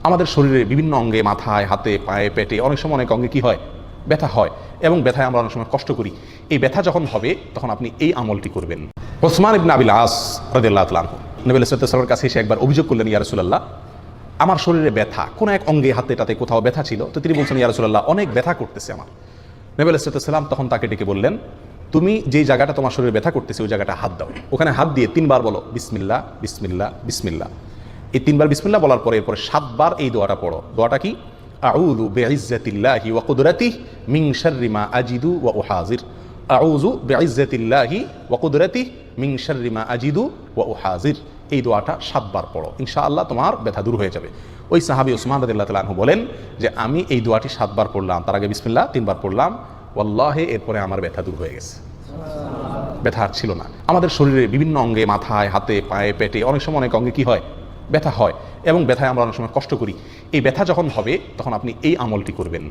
আমাদের শরীরে বিভিন্ন অঙ্গে, মাথায়, হাতে, পায়ে, পেটে, অনেক সময় অনেক অঙ্গে কি হয়, ব্যথা হয়, এবং ব্যথায় আমরা অনেক সময় কষ্ট করি। এই ব্যথা যখন হবে তখন আপনি এই আমলটি করবেন। ওসমান ইবনে আবিল আস রাদিয়াল্লাহু তাআলা আনহু নবী সাল্লাল্লাহু আলাইহি ওয়াসাল্লামের কাছে এসে একবার অভিযোগ করলেন, ইয়া রাসূলুল্লাহ, আমার শরীরে ব্যথা, কোন এক অঙ্গে, হাতে টাতে কোথাও ব্যথা ছিল। তো তিনি বলছেন, ইয়া রাসূলুল্লাহ, অনেক ব্যথা করতেছে আমার। নবী সাল্লাল্লাহু আলাইহি ওয়াসাল্লাম তখন তাকে ডেকে বললেন, তুমি যেই জায়গাটা তোমার শরীরে ব্যথা করতেছে ওই জায়গাটা হাত দাও, ওখানে হাত দিয়ে 3 বার বলো বিসমিল্লাহ বিসমিল্লাহ বিসমিল্লাহ। এই 3 বার বিসমিল্লাহ বলার পরে এরপরে 7 বার এই দোয়াটা পড়ো। দোয়াটা কি? আউযু বিইজ্জাতিল্লাহি ওয়া কুদরাতিহি মিন শাররি মা আজিদু ওয়া উহাজির। আউযু বিইজ্জাতিল্লাহি ওয়া কুদরাতিহি মিন শাররি মা আজিদু ওয়া উহাজির। এই দোয়াটা 7 বার পড়ো, ইনশাআল্লাহ তোমার ব্যথা দূর হয়ে যাবে। ওই সাহাবী ওসমান রাদিয়াল্লাহু তাআলা আনহু বলেন যে আমি এই দোয়াটি 7 বার পড়লাম, তার আগে বিসমিল্লাহ 3 বার পড়লাম, ওয়াল্লাহি এরপরে আমার ব্যথা দূর হয়ে গেছে, ব্যথা আর ছিল না। আমাদের শরীরে বিভিন্ন অঙ্গে, মাথায়, হাতে, পায়ে, পেটে, অনেক সময় অনেক অঙ্গে কি হয়, ব্যথা হয়, এবং ব্যথায় আমরা অনেক সময় কষ্ট করি। এই ব্যথা যখন হবে তখন আপনি এই আমলটি করবেন।